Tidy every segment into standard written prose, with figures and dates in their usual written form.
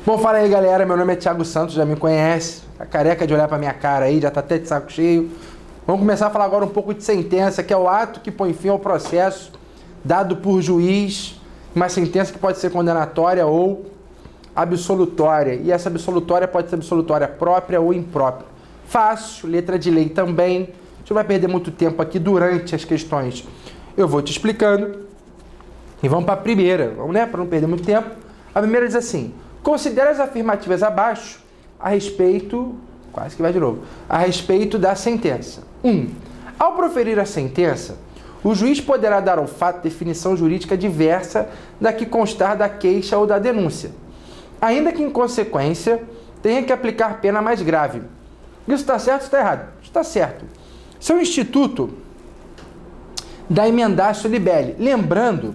Bom, fala aí, galera. Meu nome é Thiago Santos, já me conhece. Tá careca de olhar pra minha cara aí, já tá até de saco cheio. Vamos começar a falar agora um pouco de sentença, que é o ato que põe fim ao processo dado por juiz, uma sentença que pode ser condenatória ou absolutória. E essa absolutória pode ser absolutória própria ou imprópria. Fácil, letra de lei também. A gente não vai perder muito tempo aqui durante as questões. Eu vou te explicando. E vamos para a primeira, vamos, né? Para não perder muito tempo. A primeira diz assim: considera as afirmativas abaixo a respeito, quase que vai de novo, a respeito da sentença. 1. Ao proferir a sentença, o juiz poderá dar ao fato definição jurídica diversa da que constar da queixa ou da denúncia, ainda que, em consequência, tenha que aplicar pena mais grave. Isso está certo ou está errado? Está certo. Isso é um instituto da emendatio libelli. Lembrando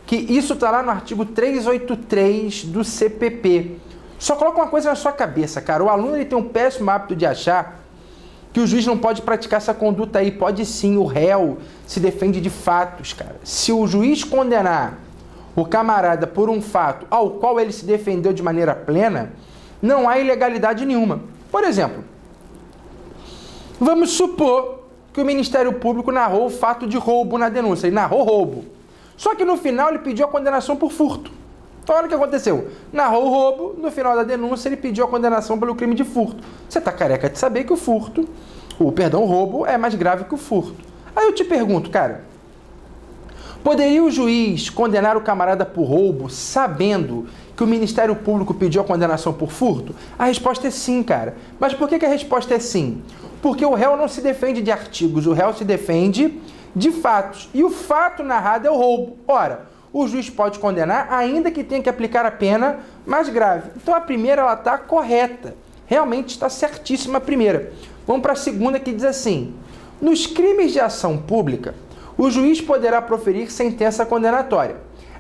que isso está lá no artigo 383 do CPP. Só coloca uma coisa na sua cabeça, cara. O aluno ele tem um péssimo hábito de achar que o juiz não pode praticar essa conduta aí. Pode sim, o réu se defende de fatos, cara. Se o juiz condenar o camarada por um fato ao qual ele se defendeu de maneira plena, não há ilegalidade nenhuma. Por exemplo, vamos supor que o Ministério Público narrou o fato de roubo na denúncia. Ele narrou roubo. Só que no final ele pediu a condenação por furto. Então olha o que aconteceu. Narrou o roubo, no final da denúncia ele pediu a condenação pelo crime de furto. Você está careca de saber que o roubo é mais grave que o furto. Aí eu te pergunto, cara, poderia o juiz condenar o camarada por roubo sabendo que o Ministério Público pediu a condenação por furto? A resposta é sim, cara. Mas por que a resposta é sim? Porque o réu não se defende de artigos, o réu se defende de fatos. E o fato narrado é o roubo. Ora, o juiz pode condenar, ainda que tenha que aplicar a pena mais grave. Então a primeira, ela está correta. Realmente está certíssima a primeira. Vamos para a segunda, que diz assim: nos crimes de ação pública, o juiz poderá proferir sentença condenatória,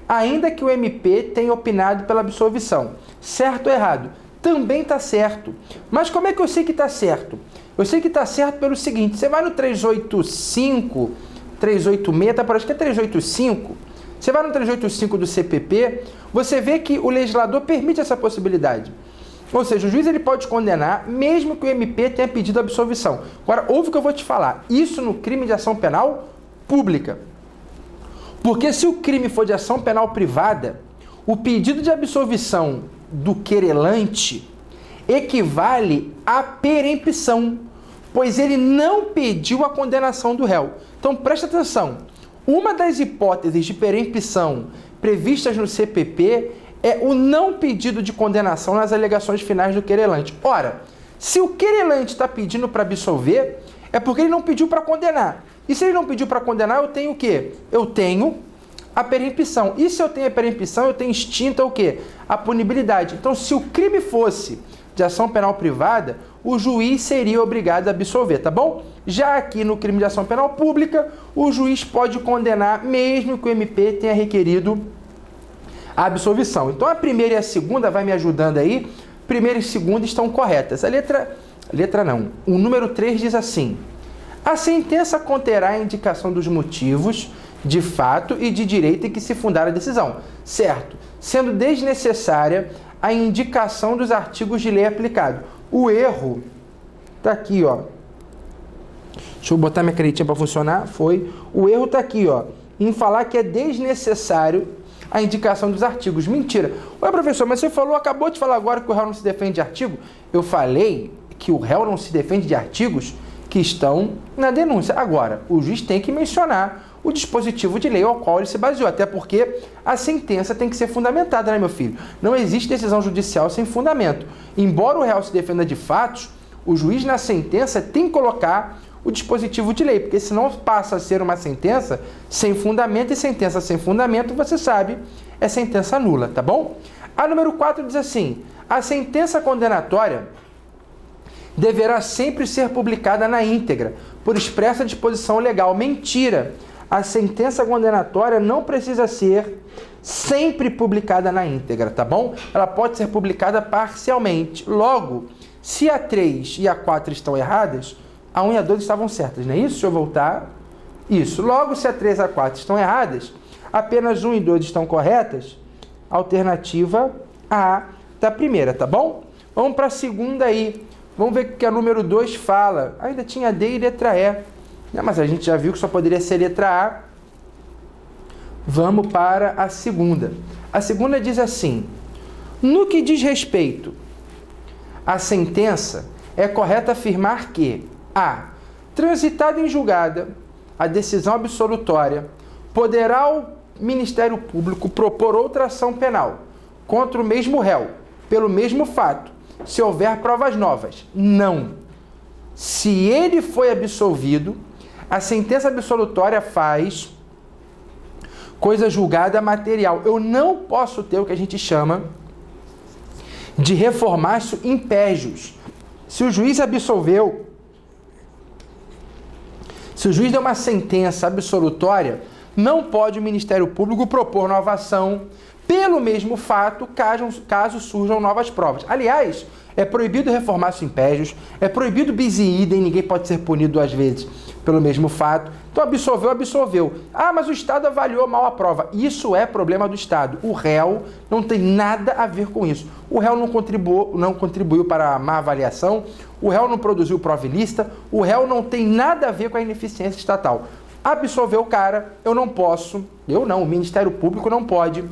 ainda que o MP tenha opinado pela absolvição. Certo ou errado? Também está certo. Mas como é que eu sei que está certo? Eu sei que está certo pelo seguinte: você vai no 385, 386, tá, parece que é 385. Você vai no 385 do CPP, você vê que o legislador permite essa possibilidade. Ou seja, o juiz ele pode condenar mesmo que o MP tenha pedido absolvição. Agora, ouve o que eu vou te falar. Isso no crime de ação penal pública. Porque se o crime for de ação penal privada, o pedido de absolvição do querelante equivale à perempção, pois ele não pediu a condenação do réu. Então, presta atenção. Uma das hipóteses de perempção previstas no CPP é o não pedido de condenação nas alegações finais do querelante. Ora, se o querelante está pedindo para absolver, é porque ele não pediu para condenar. E se ele não pediu para condenar, eu tenho o quê? Eu tenho a perempção. E se eu tenho a perempção, eu tenho extinta o quê? A punibilidade. Então, se o crime fosse de ação penal privada, o juiz seria obrigado a absolver, tá bom? Já aqui no crime de ação penal pública, o juiz pode condenar mesmo que o MP tenha requerido a absolvição. Então a primeira e a segunda, vai me ajudando aí, primeira e segunda estão corretas. O número 3 diz assim: a sentença conterá a indicação dos motivos de fato e de direito em que se fundar a decisão, certo? Sendo desnecessária a indicação dos artigos de lei aplicado. O erro tá aqui, ó. Deixa eu botar minha canetinha para funcionar. Foi. O erro tá aqui, ó, em falar que é desnecessário a indicação dos artigos. Mentira. Ué, professor, mas você acabou de falar agora que o réu não se defende de artigo. Eu falei que o réu não se defende de artigos que estão na denúncia. Agora, o juiz tem que mencionar o dispositivo de lei ao qual ele se baseou, até porque a sentença tem que ser fundamentada, né, meu filho? Não existe decisão judicial sem fundamento. Embora o réu se defenda de fatos, o juiz na sentença tem que colocar o dispositivo de lei, porque senão passa a ser uma sentença sem fundamento, e sentença sem fundamento, você sabe, é sentença nula, tá bom? A número 4 diz assim: a sentença condenatória deverá sempre ser publicada na íntegra, por expressa disposição legal. Mentira! A sentença condenatória não precisa ser sempre publicada na íntegra, tá bom? Ela pode ser publicada parcialmente. Logo, se a 3 e a 4 estão erradas, a 1 e a 2 estavam certas, não é isso? Deixa eu voltar. Isso. Logo, se a 3 e a 4 estão erradas, apenas 1 e 2 estão corretas, alternativa A da primeira, tá bom? Vamos para a segunda aí. Vamos ver o que a número 2 fala. Ainda tinha D e letra E, né? Mas a gente já viu que só poderia ser letra A. Vamos para a segunda. A segunda diz assim: no que diz respeito à sentença, é correto afirmar que a. Transitada em julgada a decisão absolutória, poderá o Ministério Público propor outra ação penal contra o mesmo réu, pelo mesmo fato, se houver provas novas. Não. Se ele foi absolvido, a sentença absolutória faz coisa julgada material. Eu não posso ter o que a gente chama de reformatio impégios. Se o juiz absolveu, se o juiz deu uma sentença absolutória, não pode o Ministério Público propor nova ação pelo mesmo fato, caso surjam novas provas. Aliás, é proibido reformatio impégios, é proibido bis in idem, ninguém pode ser punido 2 vezes pelo mesmo fato. Então, absolveu. Ah, mas o Estado avaliou mal a prova. Isso é problema do Estado. O réu não tem nada a ver com isso. O réu não contribuiu para a má avaliação, o réu não produziu prova ilícita, o réu não tem nada a ver com a ineficiência estatal. Absolveu o cara, o Ministério Público não pode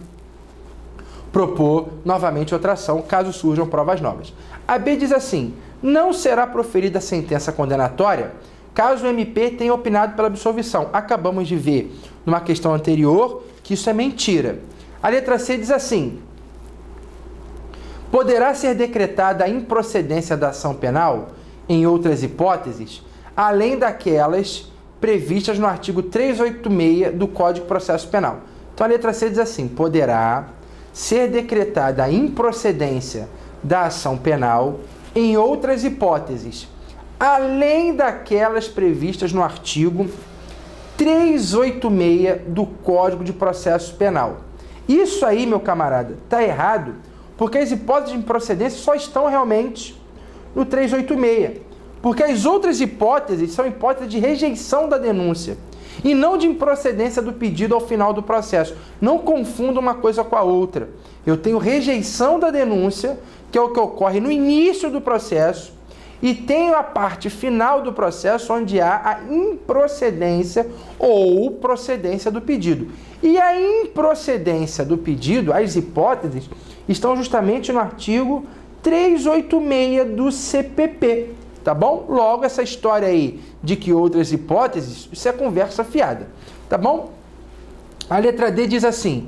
propor novamente outra ação, caso surjam provas novas. A B diz assim: não será proferida sentença condenatória caso o MP tenha opinado pela absolvição. Acabamos de ver numa questão anterior que isso é mentira. A letra C diz assim: poderá ser decretada a improcedência da ação penal em outras hipóteses, além daquelas previstas no artigo 386 do Código de Processo Penal. Então a letra C diz assim: poderá ser decretada a improcedência da ação penal em outras hipóteses, além daquelas previstas no artigo 386 do Código de Processo Penal. Isso aí, meu camarada, está errado, porque as hipóteses de improcedência só estão realmente no 386, porque as outras hipóteses são hipóteses de rejeição da denúncia e não de improcedência do pedido ao final do processo. Não confunda uma coisa com a outra. Eu tenho rejeição da denúncia, que é o que ocorre no início do processo, e tenho a parte final do processo, onde há a improcedência ou procedência do pedido. E a improcedência do pedido, as hipóteses, estão justamente no artigo 386 do CPP. Tá bom? Logo, essa história aí de que outras hipóteses, isso é conversa fiada. Tá bom? A letra D diz assim,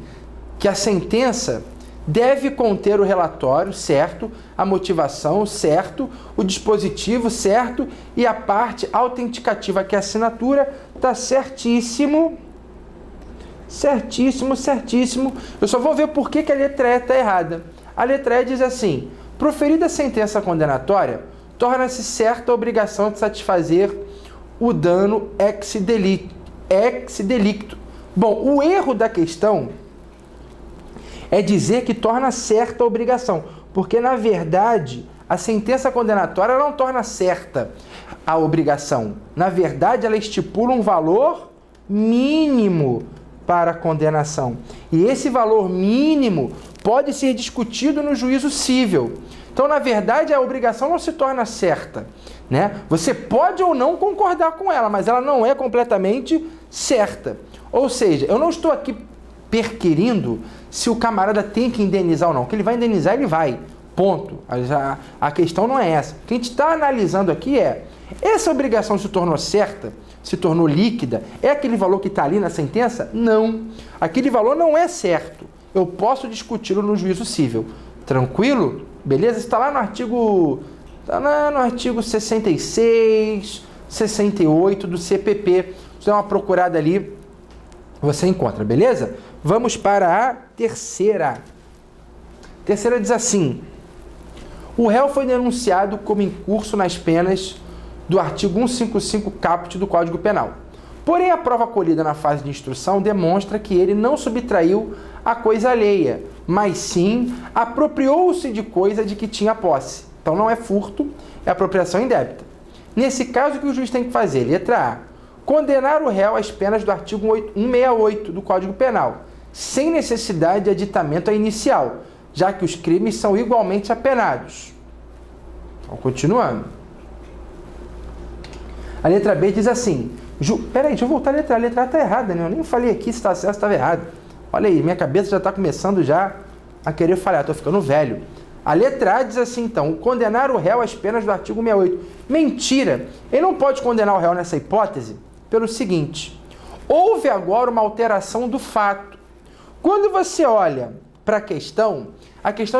que a sentença deve conter o relatório, certo, a motivação, certo, o dispositivo, certo, e a parte autenticativa, que é a assinatura, tá certíssimo. Certíssimo. Eu só vou ver por que a letra E está errada. A letra E diz assim: proferida a sentença condenatória, torna-se certa a obrigação de satisfazer o dano ex delicto. Bom, o erro da questão é dizer que torna certa a obrigação, porque, na verdade, a sentença condenatória não torna certa a obrigação. Na verdade, ela estipula um valor mínimo para a condenação. E esse valor mínimo pode ser discutido no juízo cível. Então, na verdade, a obrigação não se torna certa, né? Você pode ou não concordar com ela, mas ela não é completamente certa. Ou seja, eu não estou aqui perquirindo se o camarada tem que indenizar ou não. O que ele vai indenizar, ele vai. Ponto. A questão não é essa. O que a gente está analisando aqui é: essa obrigação se tornou certa? Se tornou líquida? É aquele valor que está ali na sentença? Não. Aquele valor não é certo. Eu posso discuti-lo no juízo cível. Tranquilo? Beleza? Está lá no artigo 66, 68 do CPP. Se der uma procurada ali, você encontra, beleza? Vamos para a terceira. A terceira diz assim: o réu foi denunciado como incurso nas penas do artigo 155 caput do Código Penal. Porém, a prova colhida na fase de instrução demonstra que ele não subtraiu a coisa alheia, mas sim apropriou-se de coisa de que tinha posse. Então não é furto, é apropriação indébita. Nesse caso, o que o juiz tem que fazer? Letra A: condenar o réu às penas do artigo 168 do Código Penal, sem necessidade de aditamento à inicial, já que os crimes são igualmente apenados. Então, continuando. A letra B diz assim... Peraí, deixa eu voltar a letra A. A letra A está errada, né? Eu nem falei aqui se está certo ou estava errado. Olha aí, minha cabeça já está começando já a querer falhar. Estou ficando velho. A letra A diz assim, então, condenar o réu às penas do artigo 68. Mentira! Ele não pode condenar o réu nessa hipótese pelo seguinte. Houve agora uma alteração do fato. Quando você olha para a questão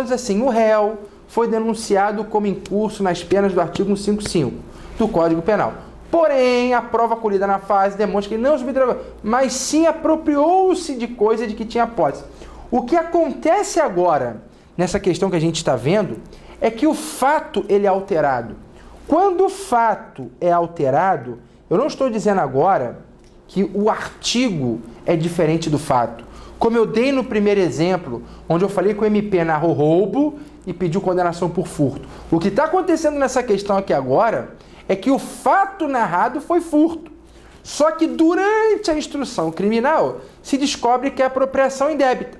diz assim, o réu foi denunciado como incurso nas penas do artigo 155 do Código Penal. Porém, a prova colhida na fase demonstra que ele não subtravou, mas sim apropriou-se de coisa de que tinha posse. O que acontece agora, nessa questão que a gente está vendo, é que o fato ele é alterado. Quando o fato é alterado, eu não estou dizendo agora que o artigo é diferente do fato. Como eu dei no primeiro exemplo, onde eu falei que o MP narrou roubo e pediu condenação por furto. O que está acontecendo nessa questão aqui agora é que o fato narrado foi furto. Só que durante a instrução criminal se descobre que é apropriação indébita.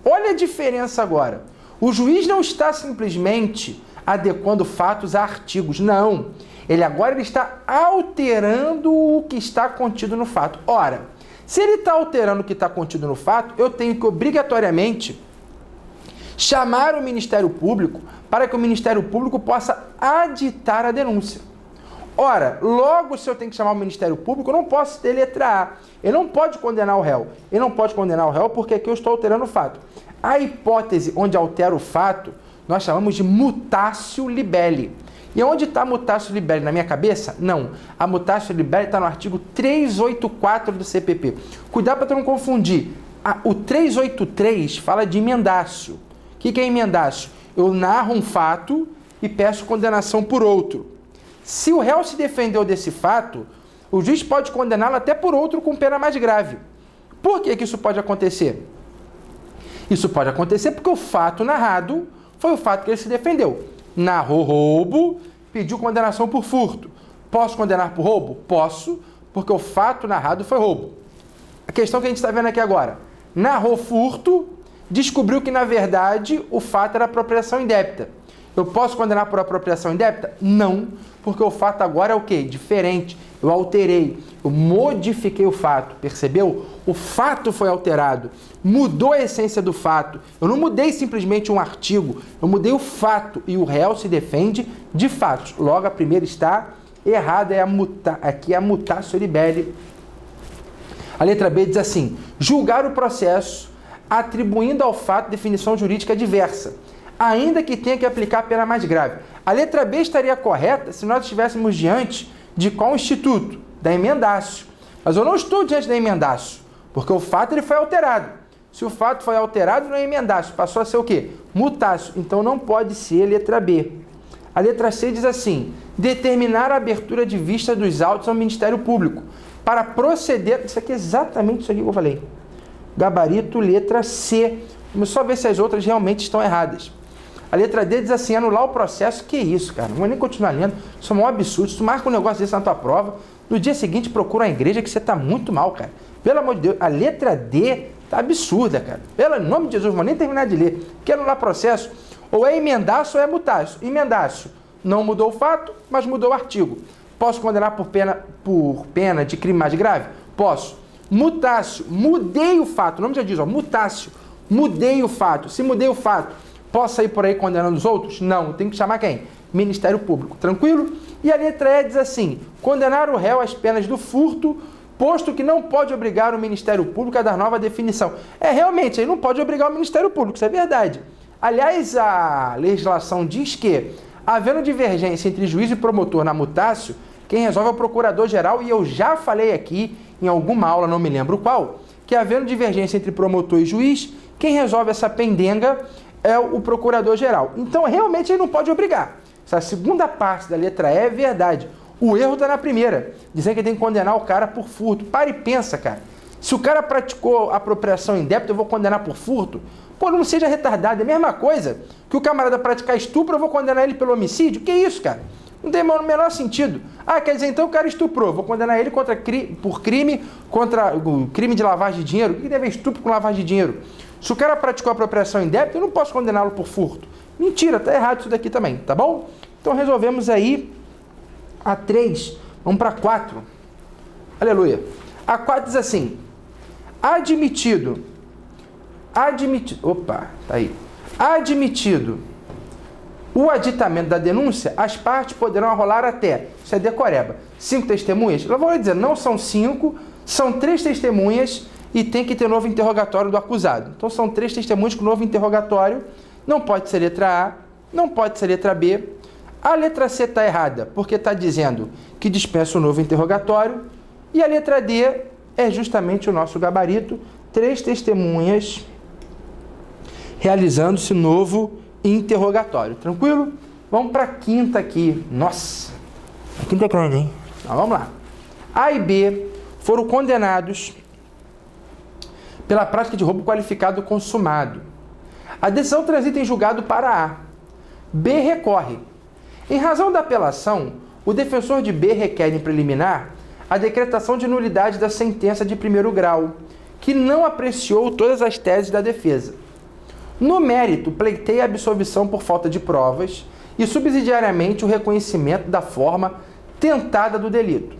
Olha a diferença agora. O juiz não está simplesmente adequando fatos a artigos, não. Ele está alterando o que está contido no fato. Ora, se ele está alterando o que está contido no fato, eu tenho que obrigatoriamente chamar o Ministério Público para que o Ministério Público possa aditar a denúncia. Ora, logo se eu tenho que chamar o Ministério Público, eu não posso ter letra A. Ele não pode condenar o réu. Ele não pode condenar o réu porque aqui eu estou alterando o fato. A hipótese onde altera o fato, nós chamamos de mutatio libelli. E onde está mutatio libelli? Na minha cabeça? Não. A mutatio libelli está no artigo 384 do CPP. Cuidado para não confundir. O 383 fala de emendácio. O que é emendácio? Eu narro um fato e peço condenação por outro. Se o réu se defendeu desse fato, o juiz pode condená-lo até por outro com pena mais grave. Por que isso pode acontecer? Isso pode acontecer porque o fato narrado foi o fato que ele se defendeu. Narrou roubo, pediu condenação por furto. Posso condenar por roubo? Posso, porque o fato narrado foi roubo. A questão que a gente está vendo aqui agora. Narrou furto, descobriu que, na verdade, o fato era apropriação indébita. Eu posso condenar por apropriação indébita? Não, porque o fato agora é o quê? Diferente. Eu alterei, eu modifiquei o fato, percebeu? O fato foi alterado, mudou a essência do fato. Eu não mudei simplesmente um artigo, eu mudei o fato e o réu se defende de fatos. Logo, a primeira está errada, aqui é a mutatio libelli. A letra B diz assim, julgar o processo atribuindo ao fato definição jurídica diversa, ainda que tenha que aplicar a pena mais grave. A letra B estaria correta se nós estivéssemos diante de qual instituto? Da emendácio. Mas eu não estou diante da emendácio, porque o fato ele foi alterado. Se o fato foi alterado, não é emendácio, passou a ser o quê? Mutácio. Então não pode ser letra B. A letra C diz assim, determinar a abertura de vista dos autos ao Ministério Público para proceder... Isso aqui é exatamente isso aqui que eu falei. Gabarito, letra C. Vamos só ver se as outras realmente estão erradas. A letra D diz assim, anular o processo. Que isso, cara? Não vou nem continuar lendo. Isso é um absurdo. Se tu marca um negócio desse na tua prova, no dia seguinte procura a igreja que você tá muito mal, cara. Pelo amor de Deus. A letra D tá absurda, cara. Pelo nome de Jesus, não vou nem terminar de ler. Quer anular processo? Ou é emendácio ou é mutácio. Emendácio não mudou o fato, mas mudou o artigo. Posso condenar por pena de crime mais grave? Posso. Mutácio, mudei o fato. O nome já diz, ó, mutácio. Mudei o fato. Se mudei o fato, posso sair por aí condenando os outros? Não. Tem que chamar quem? Ministério Público. Tranquilo? E a letra E diz assim, condenar o réu às penas do furto, posto que não pode obrigar o Ministério Público a dar nova definição. Realmente, ele não pode obrigar o Ministério Público, isso é verdade. Aliás, a legislação diz que, havendo divergência entre juiz e promotor na mutácio, quem resolve é o Procurador-Geral, e eu já falei aqui, em alguma aula, não me lembro qual, que havendo divergência entre promotor e juiz, quem resolve essa pendenga é o Procurador-Geral. Então, realmente, ele não pode obrigar. Essa segunda parte da letra E é verdade. O erro está na primeira, dizendo que tem que condenar o cara por furto. Para e pensa, cara. Se o cara praticou apropriação indébita, eu vou condenar por furto? Pô, não seja retardado. É a mesma coisa que o camarada praticar estupro, eu vou condenar ele pelo homicídio? Que isso, cara? Não tem o menor sentido. Ah, quer dizer, então o cara estuprou, vou condenar ele por crime, contra o crime de lavagem de dinheiro. O que tem a ver estupro com lavagem de dinheiro? Se o cara praticou apropriação indébita, eu não posso condená-lo por furto. Mentira, tá errado isso daqui também, tá bom? Então resolvemos aí a 3, vamos para 4. Aleluia. A 4 diz assim: admitido, o aditamento da denúncia, as partes poderão arrolar até, isso é decoreba, 5 testemunhas. Eu vou dizer, não são 5, são 3 testemunhas e tem que ter novo interrogatório do acusado. Então são 3 testemunhas com novo interrogatório, não pode ser letra A, não pode ser letra B. A letra C está errada, porque está dizendo que dispensa o novo interrogatório, e a letra D é justamente o nosso gabarito, 3 testemunhas realizando-se novo interrogatório. Tranquilo? Vamos para a quinta aqui. Nossa, a quinta é grande, hein? Então, vamos lá. A e B foram condenados pela prática de roubo qualificado consumado. A decisão transita em julgado para A. B recorre. Em razão da apelação, o defensor de B requer em preliminar a decretação de nulidade da sentença de primeiro grau, que não apreciou todas as teses da defesa. No mérito, pleiteia a absolvição por falta de provas e, subsidiariamente, o reconhecimento da forma tentada do delito.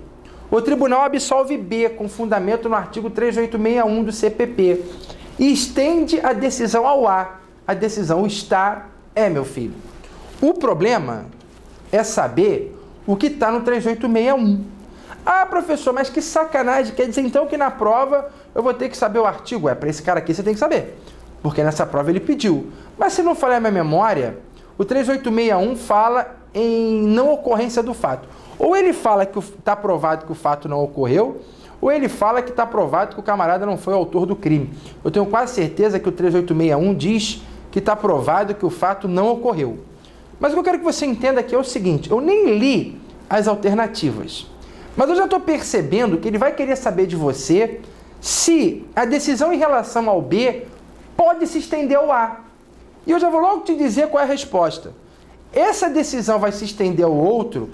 O tribunal absolve B com fundamento no artigo 3861 do CPP e estende a decisão ao A. A decisão está, meu filho. O problema é saber o que está no 3861. Ah, professor, mas que sacanagem. Quer dizer, então, que na prova eu vou ter que saber o artigo? Para esse cara aqui você tem que saber, porque nessa prova ele pediu. Mas se não falhar a minha memória, o 3861 fala em não ocorrência do fato. Ou ele fala que está provado que o fato não ocorreu, ou ele fala que está provado que o camarada não foi o autor do crime. Eu tenho quase certeza que o 3861 diz que está provado que o fato não ocorreu. Mas o que eu quero que você entenda aqui é o seguinte: eu nem li as alternativas, mas eu já estou percebendo que ele vai querer saber de você se a decisão em relação ao B pode se estender ao A. E eu já vou logo te dizer qual é a resposta. Essa decisão vai se estender ao outro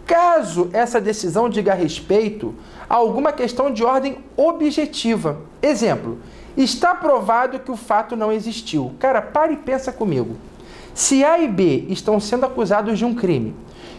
caso essa decisão diga respeito a alguma questão de ordem objetiva. Exemplo, está provado que o fato não existiu. Cara, para e pensa comigo. Se A e B estão sendo acusados de um crime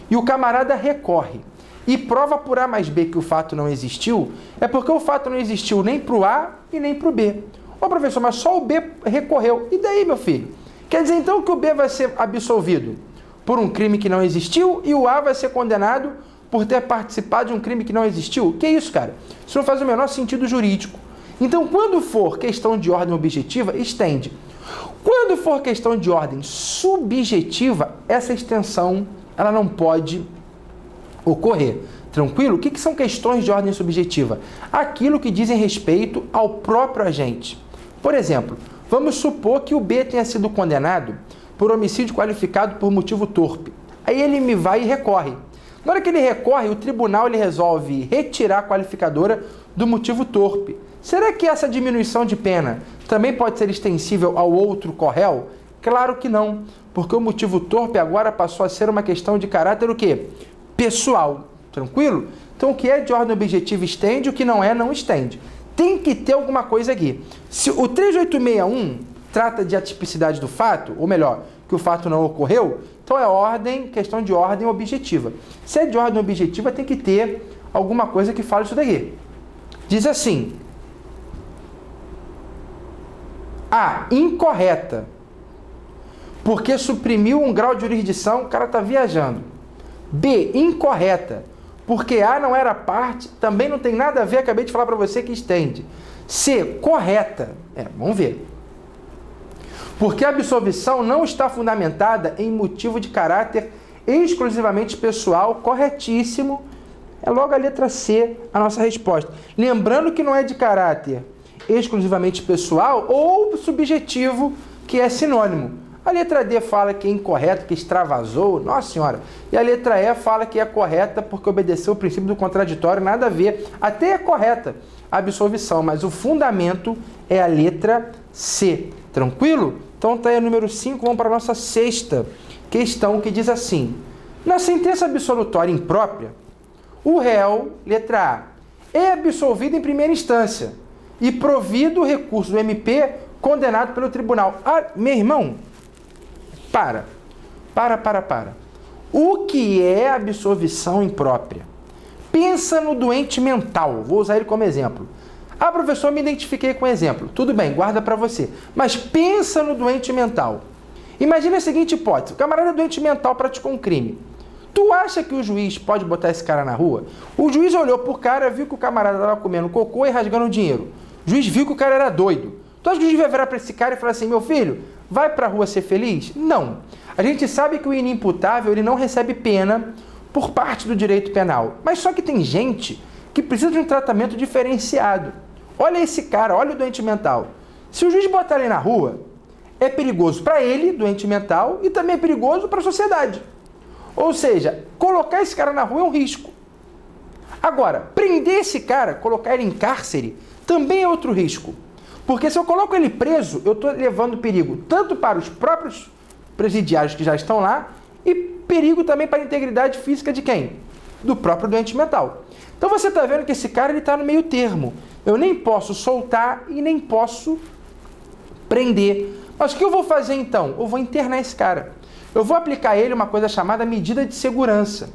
e o camarada recorre e prova por A mais B que o fato não existiu, é porque o fato não existiu nem para o A e nem para o B. Ô professor, mas só o B recorreu. E daí, meu filho? Quer dizer então que o B vai ser absolvido por um crime que não existiu e o A vai ser condenado por ter participado de um crime que não existiu? Que isso, cara? Isso não faz o menor sentido jurídico. Então, quando for questão de ordem objetiva, estende. Quando for questão de ordem subjetiva, essa extensão ela não pode ocorrer. Tranquilo? O que são questões de ordem subjetiva? Aquilo que dizem respeito ao próprio agente. Por exemplo, vamos supor que o B tenha sido condenado por homicídio qualificado por motivo torpe. Aí ele me vai e recorre. Na hora que ele recorre, o tribunal ele resolve retirar a qualificadora do motivo torpe. Será que essa diminuição de pena também pode ser extensível ao outro corréu? Claro que não, porque o motivo torpe agora passou a ser uma questão de caráter o quê? Pessoal. Tranquilo? Então o que é de ordem objetiva estende, o que não é, não estende. Tem que ter alguma coisa aqui. Se o 3861 trata de atipicidade do fato, ou melhor, que o fato não ocorreu, então é questão de ordem objetiva. Se é de ordem objetiva, tem que ter alguma coisa que fale isso daqui. Diz assim: A, incorreta, porque suprimiu um grau de jurisdição, o cara está viajando. B, incorreta, porque A não era parte, também não tem nada a ver, acabei de falar para você que estende. C, correta, vamos ver. Porque a absolvição não está fundamentada em motivo de caráter exclusivamente pessoal, corretíssimo. É logo a letra C a nossa resposta. Lembrando que não é de caráter exclusivamente pessoal ou subjetivo, que é sinônimo. A letra D fala que é incorreto, que extravasou, nossa senhora. E a letra E fala que é correta porque obedeceu o princípio do contraditório, nada a ver. Até é correta a absolvição, mas o fundamento é a letra C. Tranquilo? Então tá aí o número 5, vamos para a nossa sexta questão, que diz assim: Na sentença absolutória imprópria, o réu, letra A, é absolvido em primeira instância e provido o recurso do MP condenado pelo tribunal. Ah, meu irmão, para. O que é absolvição imprópria? Pensa no doente mental, vou usar ele como exemplo. Ah, professor, me identifiquei com o exemplo. Tudo bem, guarda para você. Mas pensa no doente mental. Imagina a seguinte hipótese. O camarada doente mental praticou um crime. Tu acha que o juiz pode botar esse cara na rua? O juiz olhou pro cara, viu que o camarada estava comendo cocô e rasgando dinheiro. O juiz viu que o cara era doido. Tu acha que o juiz vai virar para esse cara e falar assim, meu filho, vai pra rua ser feliz? Não. A gente sabe que o inimputável ele não recebe pena por parte do direito penal. Mas só que tem gente que precisa de um tratamento diferenciado. Olha esse cara, olha o doente mental. Se o juiz botar ele na rua, é perigoso para ele, doente mental, e também é perigoso para a sociedade. Ou seja, colocar esse cara na rua é um risco. Agora, prender esse cara, colocar ele em cárcere, também é outro risco. Porque se eu coloco ele preso, eu estou levando perigo tanto para os próprios presidiários que já estão lá, e perigo também para a integridade física de quem? Do próprio doente mental. Então você está vendo que esse cara está no meio termo. Eu nem posso soltar e nem posso prender. Mas o que eu vou fazer então? Eu vou internar esse cara. Eu vou aplicar a ele uma coisa chamada medida de segurança.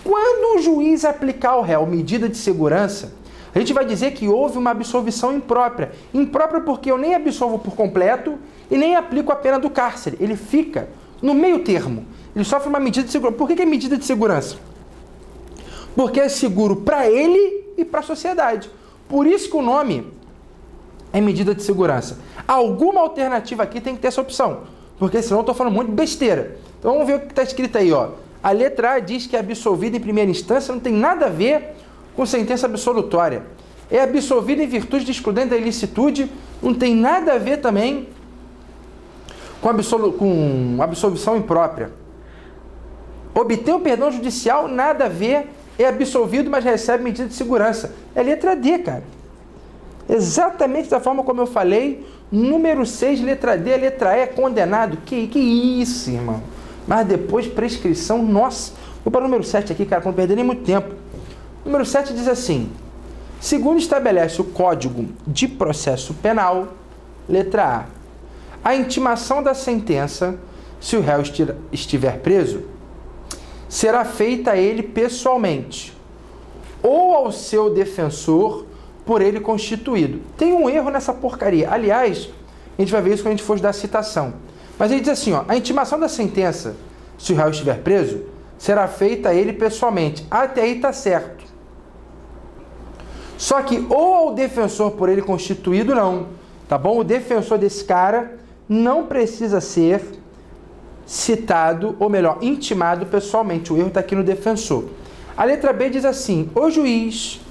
Quando o juiz aplicar ao réu medida de segurança, a gente vai dizer que houve uma absolvição imprópria. Imprópria porque eu nem absolvo por completo e nem aplico a pena do cárcere. Ele fica no meio termo. Ele sofre uma medida de segurança. Por que é medida de segurança? Porque é seguro para ele e para a sociedade. Por isso que o nome é medida de segurança. Alguma alternativa aqui tem que ter essa opção, porque senão eu estou falando muito besteira. Então vamos ver o que está escrito aí. Ó. A letra A diz que é absolvido em primeira instância, não tem nada a ver com sentença absolutória. É absolvido em virtude de excludente da ilicitude, não tem nada a ver também com absolvição imprópria. Obtém o perdão judicial, nada a ver, é absolvido, mas recebe medida de segurança. É letra D, cara. Exatamente da forma como eu falei, número 6, letra D, letra E, condenado. Que isso, irmão? Mas depois, prescrição, nossa. Vou para o número 7 aqui, cara, para não perder nem muito tempo. Número 7 diz assim, segundo estabelece o Código de Processo Penal, letra A, a intimação da sentença, se o réu estiver preso, será feita a ele pessoalmente, ou ao seu defensor, por ele constituído. Tem um erro nessa porcaria. Aliás, a gente vai ver isso quando a gente for dar a citação. Mas ele diz assim, ó, a intimação da sentença, se o réu estiver preso, será feita a ele pessoalmente. Até aí está certo. Só que ou ao defensor por ele constituído, não. Tá bom? O defensor desse cara não precisa ser citado, ou melhor, intimado pessoalmente. O erro está aqui no defensor. A letra B diz assim, o juiz,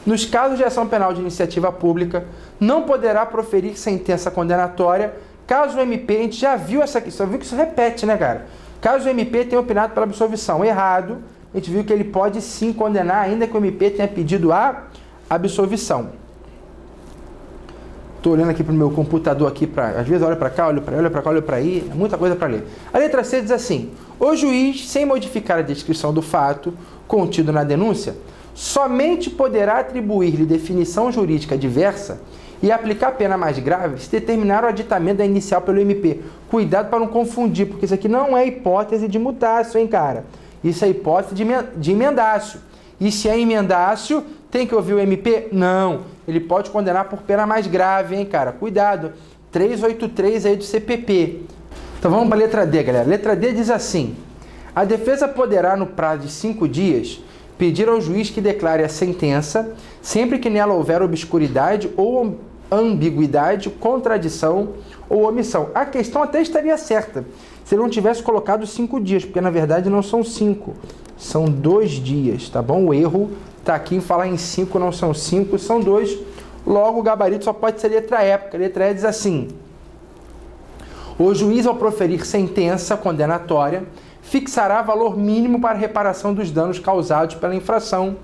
nos casos de ação penal de iniciativa pública, não poderá proferir sentença condenatória caso o MP, a gente já viu essa aqui, só viu que isso repete, né, cara? Caso o MP tenha opinado pela absolvição. Errado, a gente viu que ele pode sim condenar, ainda que o MP tenha pedido a absolvição. Estou olhando aqui para o meu computador aqui, às vezes olho para cá, olho para cá, olho para aí, é muita coisa para ler. A letra C diz assim, o juiz, sem modificar a descrição do fato contido na denúncia, somente poderá atribuir-lhe definição jurídica diversa e aplicar pena mais grave se determinar o aditamento da inicial pelo MP. Cuidado para não confundir, porque isso aqui não é hipótese de mutácio, hein, cara? Isso é hipótese de emendácio. E se é emendácio, tem que ouvir o MP? Não. Ele pode condenar por pena mais grave, hein, cara? Cuidado. 383 aí do CPP. Então vamos para a letra D, galera. Letra D diz assim, a defesa poderá, no prazo de 5 dias, pedir ao juiz que declare a sentença, sempre que nela houver obscuridade ou ambiguidade, contradição ou omissão. A questão até estaria certa, se ele não tivesse colocado 5 dias, porque na verdade não são 5, são 2 dias, tá bom? O erro está aqui em falar em 5, não são 5, são 2. Logo, o gabarito só pode ser letra E, porque a letra E diz assim, o juiz, ao proferir sentença condenatória, fixará valor mínimo para reparação dos danos causados pela infração,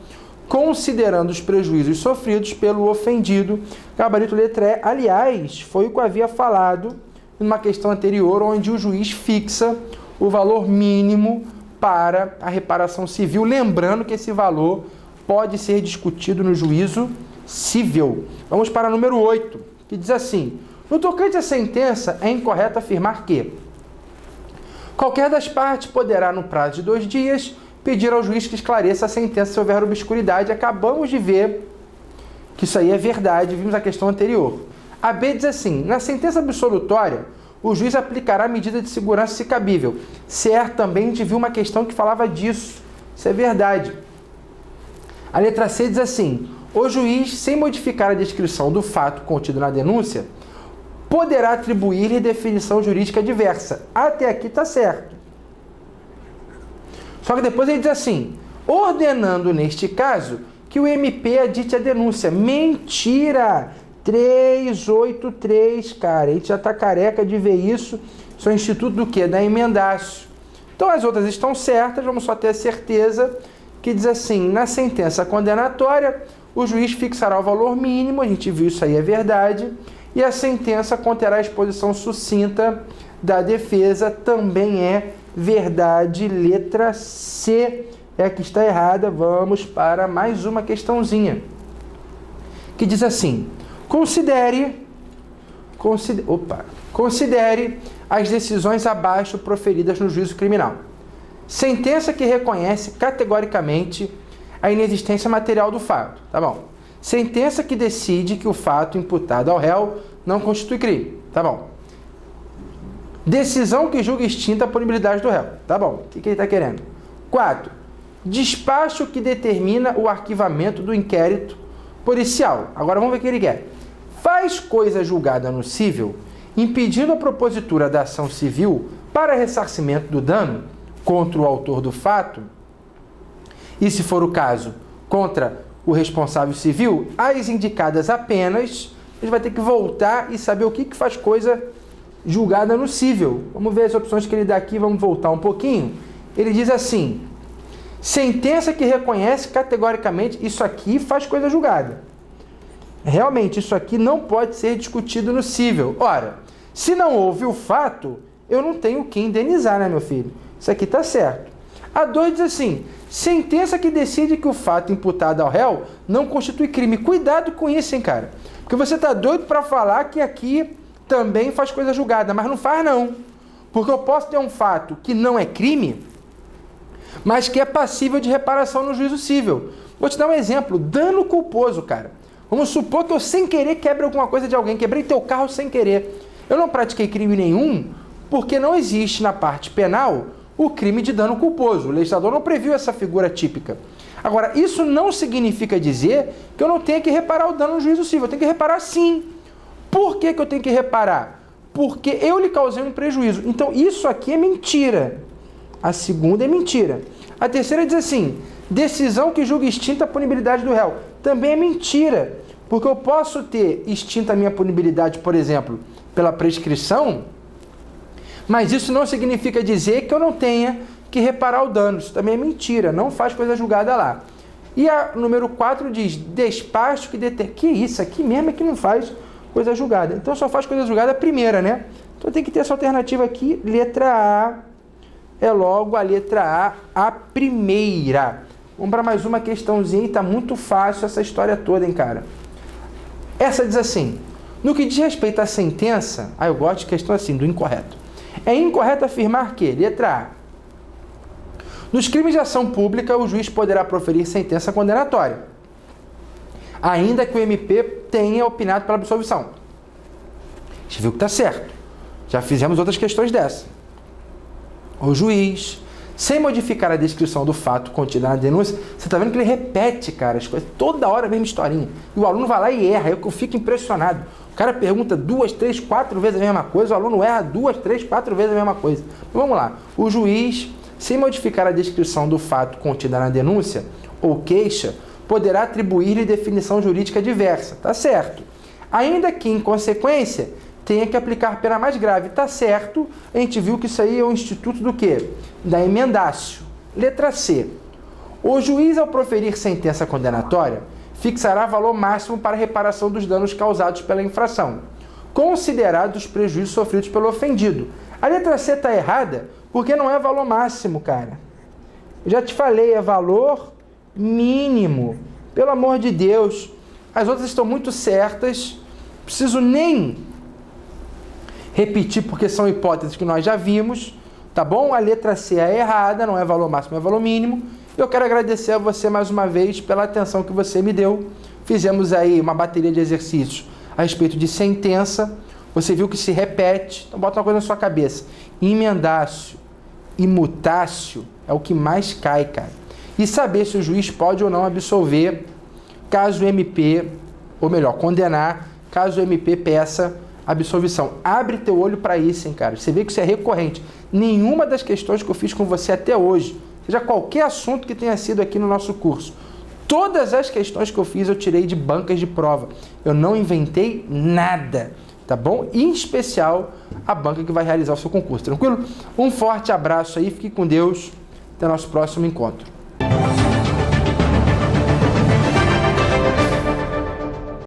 considerando os prejuízos sofridos pelo ofendido. Gabarito letra E, aliás, foi o que eu havia falado numa questão anterior, onde o juiz fixa o valor mínimo para a reparação civil, lembrando que esse valor pode ser discutido no juízo civil. Vamos para o número 8, que diz assim: no tocante à sentença, é incorreto afirmar que qualquer das partes poderá, no prazo de 2 dias, pedir ao juiz que esclareça a sentença se houver obscuridade. Acabamos de ver que isso aí é verdade, vimos a questão anterior. A B diz assim: na sentença absolutória, o juiz aplicará medida de segurança se cabível. Certo, também a gente viu uma questão que falava disso. Isso é verdade. A letra C diz assim: o juiz, sem modificar a descrição do fato contido na denúncia, poderá atribuir-lhe definição jurídica diversa. Até aqui está certo. Só que depois ele diz assim: ordenando neste caso que o MP adite a denúncia. Mentira! 383, cara. A gente já está careca de ver isso. Isso é o instituto do quê? Da emendácio. Então as outras estão certas, vamos só ter a certeza que diz assim: na sentença condenatória, o juiz fixará o valor mínimo, a gente viu isso aí, é verdade, e a sentença conterá a exposição sucinta da defesa, também é verdade. Letra C é a que está errada. Vamos para mais uma questãozinha, que diz assim: considere as decisões abaixo proferidas no juízo criminal. Sentença que reconhece categoricamente a inexistência material do fato. Tá bom. Sentença que decide que o fato imputado ao réu não constitui crime. Tá bom. Decisão que julga extinta a punibilidade do réu. Tá bom. O que ele está querendo? 4. Despacho que determina o arquivamento do inquérito policial. Agora vamos ver o que ele quer. Faz coisa julgada no cível, impedindo a propositura da ação civil para ressarcimento do dano contra o autor do fato, e, se for o caso, contra o responsável civil, as indicadas apenas, a gente vai ter que voltar e saber o que faz coisa julgada no cível. Vamos ver as opções que ele dá aqui, vamos voltar um pouquinho. Ele diz assim: sentença que reconhece categoricamente, isso aqui faz coisa julgada. Realmente, isso aqui não pode ser discutido no cível. Ora, se não houve o fato, eu não tenho que indenizar, né, meu filho? Isso aqui está certo. A 2 diz assim: sentença que decide que o fato imputado ao réu não constitui crime. Cuidado com isso, hein, cara? Porque você está doido para falar que aqui também faz coisa julgada, mas não faz não. Porque eu posso ter um fato que não é crime, mas que é passível de reparação no juízo cível. Vou te dar um exemplo: dano culposo, cara. Vamos supor que eu sem querer quebre alguma coisa de alguém, quebrei teu carro sem querer. Eu não pratiquei crime nenhum, porque não existe na parte penal o crime de dano culposo. O legislador não previu essa figura típica. Agora, isso não significa dizer que eu não tenha que reparar o dano no juízo civil. Eu tenho que reparar sim. Por que eu tenho que reparar? Porque eu lhe causei um prejuízo. Então, isso aqui é mentira. A segunda é mentira. A terceira diz assim: decisão que julga extinta a punibilidade do réu. Também é mentira, porque eu posso ter extinta a minha punibilidade, por exemplo, pela prescrição, mas isso não significa dizer que eu não tenha que reparar o dano. Isso também é mentira, não faz coisa julgada lá. E a número 4 diz: despacho que determina. Que isso aqui mesmo é que não faz coisa julgada. Então só faz coisa julgada a primeira, né? Então tem que ter essa alternativa aqui, letra A. É logo a letra A, a primeira. Vamos para mais uma questãozinha, e tá muito fácil essa história toda, hein, cara? Essa diz assim: no que diz respeito à sentença, eu gosto de questão assim, do incorreto. É incorreto afirmar que, letra A, nos crimes de ação pública, o juiz poderá proferir sentença condenatória, ainda que o MP tenha opinado pela absolvição. A gente viu que está certo. Já fizemos outras questões dessa. O juiz, sem modificar a descrição do fato contida na denúncia, você está vendo que ele repete, cara, as coisas, toda hora a mesma historinha. E o aluno vai lá e erra, eu fico impressionado. O cara pergunta 2, 3, 4 vezes a mesma coisa, o aluno erra 2, 3, 4 vezes a mesma coisa. Então, vamos lá. O juiz, sem modificar a descrição do fato contida na denúncia ou queixa, poderá atribuir-lhe definição jurídica diversa. Tá certo. Ainda que, em consequência, tenha que aplicar pena mais grave. Tá certo. A gente viu que isso aí é o instituto do quê? Da emendácio. Letra C. O juiz, ao proferir sentença condenatória, fixará valor máximo para reparação dos danos causados pela infração, considerados os prejuízos sofridos pelo ofendido. A letra C está errada porque não é valor máximo, cara. Eu já te falei, é valor mínimo. Pelo amor de Deus. As outras estão muito certas. Não preciso nem repetir porque são hipóteses que nós já vimos. Tá bom? A letra C é errada, não é valor máximo, é valor mínimo. Eu quero agradecer a você mais uma vez pela atenção que você me deu. Fizemos aí uma bateria de exercícios a respeito de sentença. Você viu que se repete. Então bota uma coisa na sua cabeça. Emendácio e mutácio é o que mais cai, cara. E saber se o juiz pode ou não absolver caso o MP, ou melhor, condenar, caso o MP peça absolvição. Abre teu olho para isso, hein, cara. Você vê que isso é recorrente. Nenhuma das questões que eu fiz com você até hoje, seja qualquer assunto que tenha sido aqui no nosso curso, todas as questões que eu fiz eu tirei de bancas de prova. Eu não inventei nada, tá bom? Em especial a banca que vai realizar o seu concurso, tranquilo? Um forte abraço aí, fique com Deus. Até nosso próximo encontro.